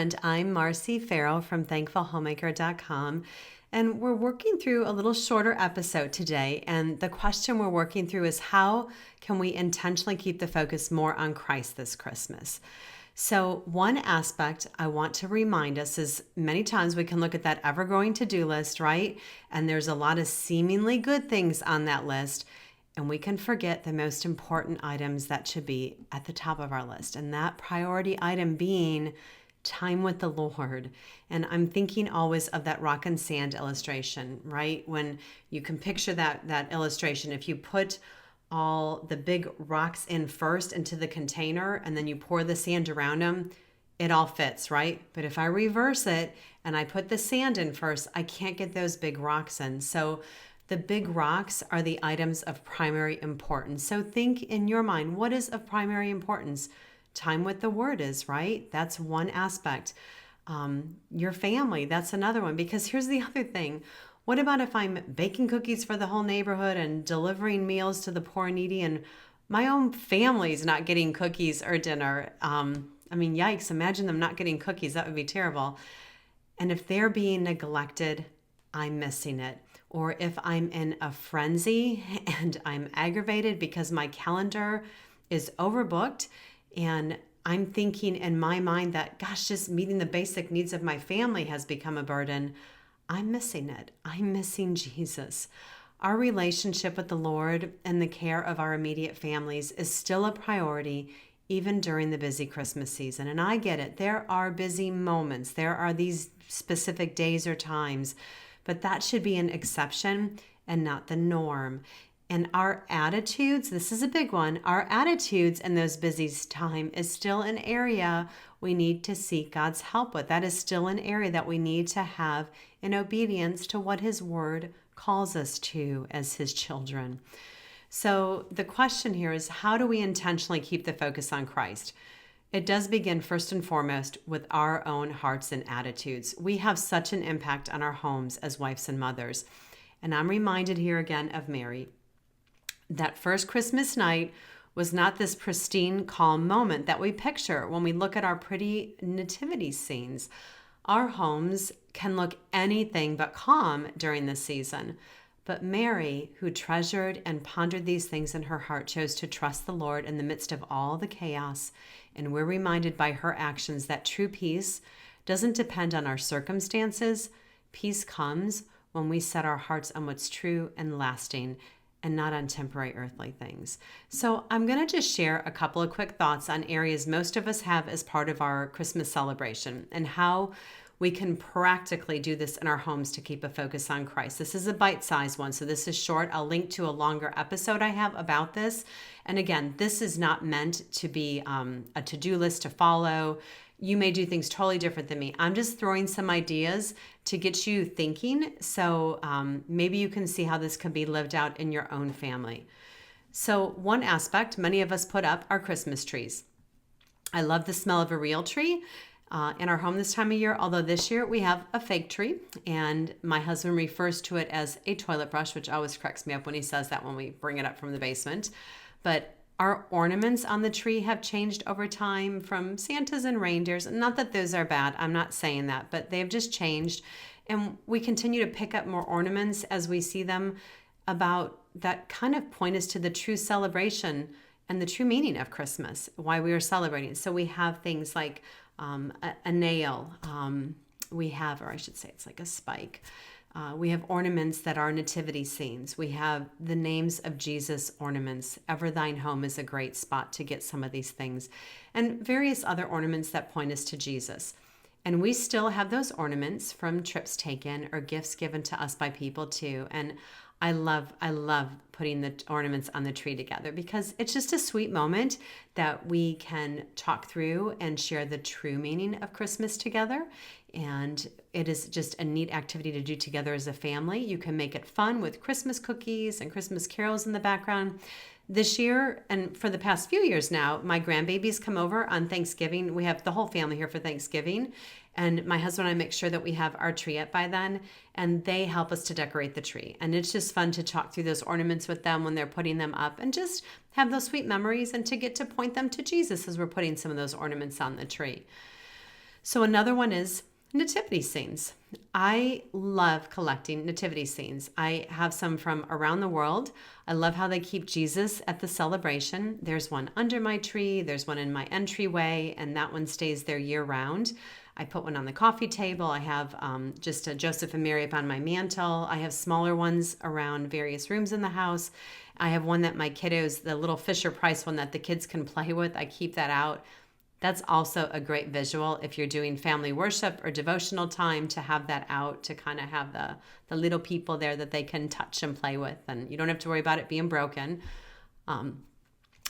friend. I'm Marcy Farrell from ThankfulHomemaker.com, and we're working through a little shorter episode today. And the question we're working through is how can we intentionally keep the focus more on Christ this Christmas? So one aspect I want to remind us is many times we can look at that ever-growing to-do list, right? And there's a lot of seemingly good things on that list. And we can forget the most important items that should be at the top of our list. And that priority item being time with the Lord. And I'm thinking always of that rock and sand illustration, right? When you can picture that illustration, if you put all the big rocks in first into the container and then you pour the sand around them, it all fits, right? But if I reverse it and I put the sand in first, I can't get those big rocks in. So the big rocks are the items of primary importance. So think in your mind, what is of primary importance? Time with the Word is, right? That's one aspect. Your family, that's another one. Because here's the other thing. What about if I'm baking cookies for the whole neighborhood and delivering meals to the poor and needy and my own family's not getting cookies or dinner? Yikes, imagine them not getting cookies. That would be terrible. And if they're being neglected, I'm missing it. Or if I'm in a frenzy and I'm aggravated because my calendar is overbooked and I'm thinking in my mind that, gosh, just meeting the basic needs of my family has become a burden, I'm missing it. I'm missing Jesus. Our relationship with the Lord and the care of our immediate families is still a priority even during the busy Christmas season. And I get it. There are busy moments. There are these specific days or times. But that should be an exception and not the norm. And our attitudes, this is a big one, our attitudes in those busy time is still an area we need to seek God's help with. That is still an area that we need to have in obedience to what His Word calls us to as His children. So the question here is, how do we intentionally keep the focus on Christ? It does begin first and foremost with our own hearts and attitudes. We have such an impact on our homes as wives and mothers. And I'm reminded here again of Mary. That first Christmas night was not this pristine, calm moment that we picture when we look at our pretty nativity scenes. Our homes can look anything but calm during this season. But Mary, who treasured and pondered these things in her heart, chose to trust the Lord in the midst of all the chaos. And we're reminded by her actions that true peace doesn't depend on our circumstances. Peace comes when we set our hearts on what's true and lasting and not on temporary earthly things. So I'm going to just share a couple of quick thoughts on areas most of us have as part of our Christmas celebration and how we can practically do this in our homes to keep a focus on Christ. This is a bite-sized one, so this is short. I'll link to a longer episode I have about this. And again, this is not meant to be a to-do list to follow. You may do things totally different than me. I'm just throwing some ideas to get you thinking, so maybe you can see how this can be lived out in your own family. So one aspect, many of us put up our Christmas trees. I love the smell of a real tree in our home this time of year, although this year we have a fake tree, and my husband refers to it as a toilet brush, which always cracks me up when he says that when we bring it up from the basement. But our ornaments on the tree have changed over time from Santas and reindeers. Not that those are bad, I'm not saying that, but they've just changed. And we continue to pick up more ornaments as we see them about that kind of point us to the true celebration and the true meaning of Christmas, why we are celebrating. So we have things like a nail. We have, or I should say it's like a spike. We have ornaments that are nativity scenes. We have the names of Jesus ornaments. Ever Thine Home is a great spot to get some of these things. And various other ornaments that point us to Jesus. And we still have those ornaments from trips taken or gifts given to us by people too. And I love putting the ornaments on the tree together because it's just a sweet moment that we can talk through and share the true meaning of Christmas together. And it is just a neat activity to do together as a family. You can make it fun with Christmas cookies and Christmas carols in the background. This year, and for the past few years now, my grandbabies come over on Thanksgiving. We have the whole family here for Thanksgiving. And my husband and I make sure that we have our tree up by then, and they help us to decorate the tree. And it's just fun to talk through those ornaments with them when they're putting them up and just have those sweet memories and to get to point them to Jesus as we're putting some of those ornaments on the tree. So another one is nativity scenes. I love collecting nativity scenes. I have some from around the world. I love how they keep Jesus at the celebration. There's one under my tree, there's one in my entryway, and that one stays there year round. I put one on the coffee table. I have just a Joseph and Mary up on my mantle. I have smaller ones around various rooms in the house. I have one that my kiddos, the little Fisher Price one that the kids can play with, I keep that out. That's also a great visual if you're doing family worship or devotional time, to have that out, to kind of have the little people there that they can touch and play with, and you don't have to worry about it being broken.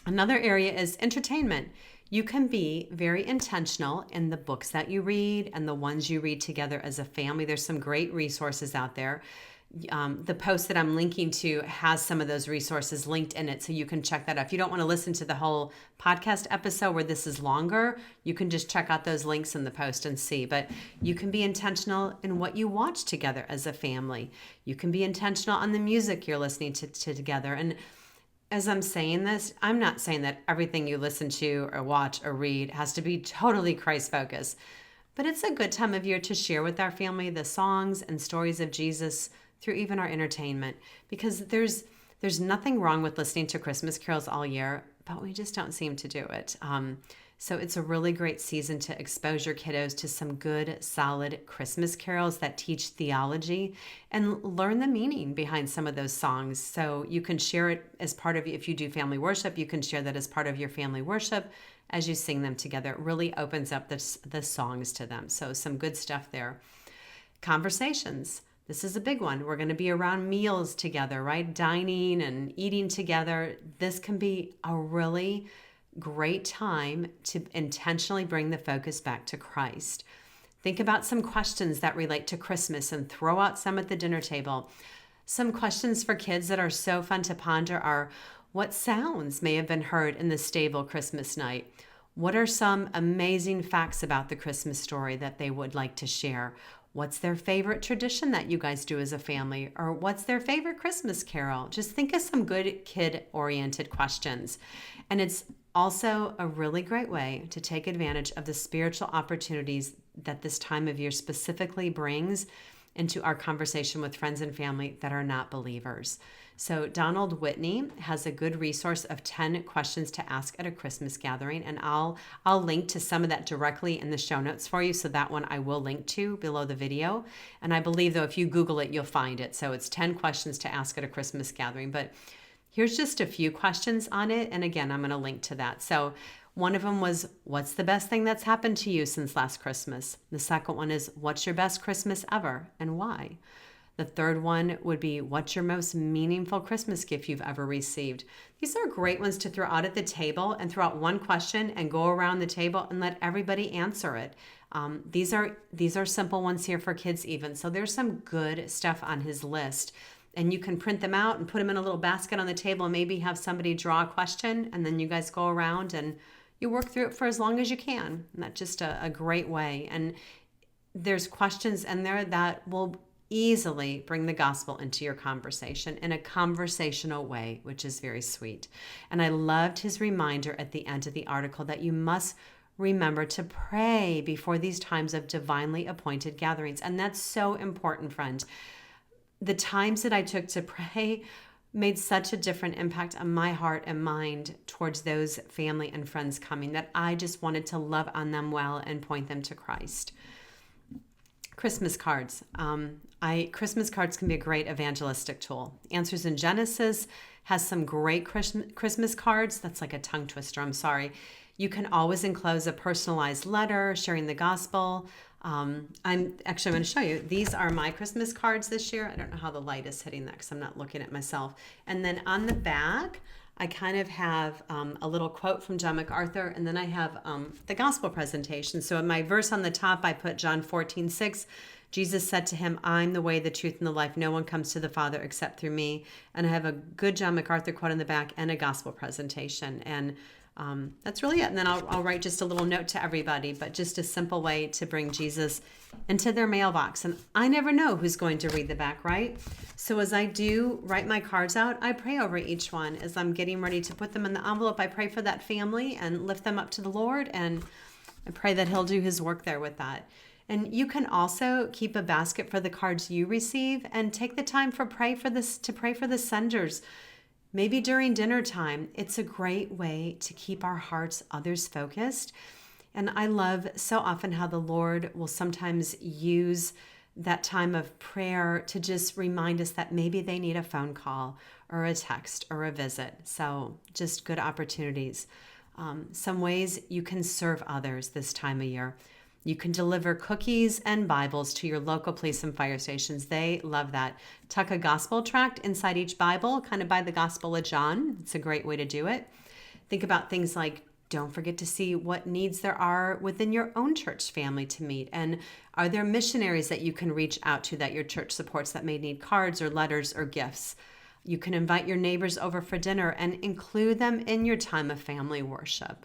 Another area is entertainment. You can be very intentional in the books that you read and the ones you read together as a family. There's some great resources out there. The post that I'm linking to has some of those resources linked in it, so you can check that out. If you don't want to listen to the whole podcast episode where this is longer, you can just check out those links in the post and see. But you can be intentional in what you watch together as a family. You can be intentional on the music you're listening to together. And as I'm saying this, I'm not saying that everything you listen to or watch or read has to be totally Christ-focused, but it's a good time of year to share with our family the songs and stories of Jesus through even our entertainment, because there's nothing wrong with listening to Christmas carols all year, but we just don't seem to do it. So it's a really great season to expose your kiddos to some good, solid Christmas carols that teach theology and learn the meaning behind some of those songs. So you can share it as part of, if you do family worship, you can share that as part of your family worship as you sing them together. It really opens up the songs to them. So some good stuff there. Conversations. This is a big one. We're going to be around meals together, right? Dining and eating together. This can be a really great time to intentionally bring the focus back to Christ. Think about some questions that relate to Christmas and throw out some at the dinner table. Some questions for kids that are so fun to ponder are, what sounds may have been heard in the stable Christmas night? What are some amazing facts about the Christmas story that they would like to share? What's their favorite tradition that you guys do as a family? Or what's their favorite Christmas carol? Just think of some good kid-oriented questions. And it's also a really great way to take advantage of the spiritual opportunities that this time of year specifically brings into our conversation with friends and family that are not believers. So Donald Whitney has a good resource of 10 questions to ask at a Christmas gathering, and I'll link to some of that directly in the show notes for you. So that one I will link to below the video. And I believe, though, if you Google it, you'll find it. So it's 10 questions to ask at a Christmas gathering. But here's just a few questions on it. And again, I'm going to link to that. So one of them was, what's the best thing that's happened to you since last Christmas? The second one is, what's your best Christmas ever and why? The third one would be, what's your most meaningful Christmas gift you've ever received? These are great ones to throw out at the table and throw out one question and go around the table and let everybody answer it. These are simple ones here for kids even. So there's some good stuff on his list. And you can print them out and put them in a little basket on the table and maybe have somebody draw a question, and then you guys go around and you work through it for as long as you can. And that's just a great way. And there's questions in there that will easily bring the gospel into your conversation in a conversational way, which is very sweet. And I loved his reminder at the end of the article that you must remember to pray before these times of divinely appointed gatherings. And that's so important, friend. The times that I took to pray made such a different impact on my heart and mind towards those family and friends coming, that I just wanted to love on them well and point them to Christ. Christmas cards. Christmas cards can be a great evangelistic tool. Answers in Genesis has some great Christmas cards. That's like a tongue twister, I'm sorry. You can always enclose a personalized letter sharing the gospel. I'm going to show you. These are my Christmas cards this year. I don't know how the light is hitting that because I'm not looking at myself. And then on the back, I kind of have a little quote from John MacArthur, and then I have the gospel presentation. So in my verse on the top, I put John 14:6. Jesus said to him, I'm the way, the truth, and the life. No one comes to the Father except through me. And I have a good John MacArthur quote on the back and a gospel presentation. And that's really it. And then I'll write just a little note to everybody, but just a simple way to bring Jesus into their mailbox. And I never know who's going to read the back, right? So as I do write my cards out, I pray over each one. As I'm getting ready to put them in the envelope, I pray for that family and lift them up to the Lord. And I pray that He'll do His work there with that. And you can also keep a basket for the cards you receive and take the time to pray for the senders. Maybe during dinner time, it's a great way to keep our hearts others focused. And I love so often how the Lord will sometimes use that time of prayer to just remind us that maybe they need a phone call or a text or a visit. So just good opportunities. Some ways you can serve others this time of year. You can deliver cookies and Bibles to your local police and fire stations. They love that. Tuck a gospel tract inside each Bible, kind of by the Gospel of John. It's a great way to do it. Think about things like, don't forget to see what needs there are within your own church family to meet. And are there missionaries that you can reach out to that your church supports that may need cards or letters or gifts? You can invite your neighbors over for dinner and include them in your time of family worship.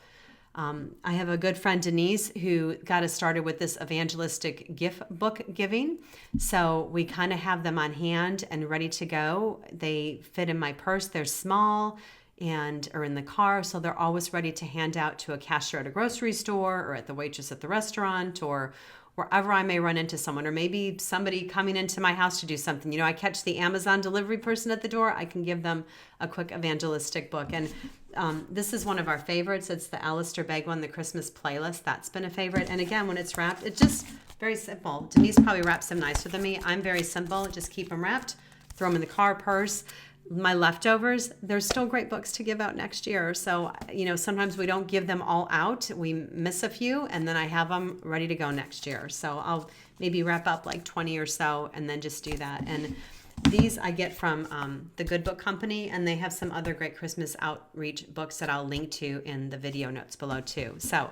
I have a good friend, Denise, who got us started with this evangelistic gift book giving. So we kind of have them on hand and ready to go. They fit in my purse. They're small and are in the car. So they're always ready to hand out to a cashier at a grocery store or at the waitress at the restaurant or wherever I may run into someone, or maybe somebody coming into my house to do something. You know, I catch the Amazon delivery person at the door. I can give them a quick evangelistic book. And this is one of our favorites. It's the Alistair Begg one, the Christmas playlist. That's been a favorite. And again, when it's wrapped, it's just very simple. Denise probably wraps them nicer than me. I'm very simple. Just keep them wrapped, throw them in the car, purse. My leftovers, there's still great books to give out next year. So, you know, sometimes we don't give them all out. We miss a few, and then I have them ready to go next year. So I'll maybe wrap up like 20 or so and then just do that. And these I get from the Good Book Company, and they have some other great Christmas outreach books that I'll link to in the video notes below too. So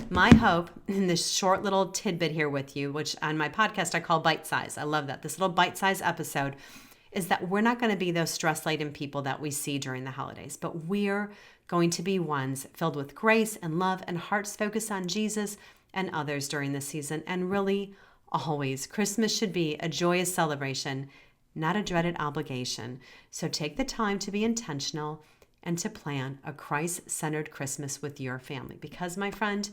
my hope in this short little tidbit here with you, which on my podcast I call Bite Size. I love that. This little bite size episode is that we're not going to be those stress-laden people that we see during the holidays, but we're going to be ones filled with grace and love and hearts focused on Jesus and others during this season. And really, always, Christmas should be a joyous celebration, not a dreaded obligation. So take the time to be intentional and to plan a Christ-centered Christmas with your family. Because, my friend,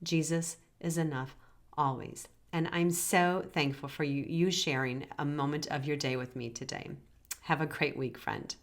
Jesus is enough always. And I'm so thankful for you sharing a moment of your day with me today. Have a great week, friend.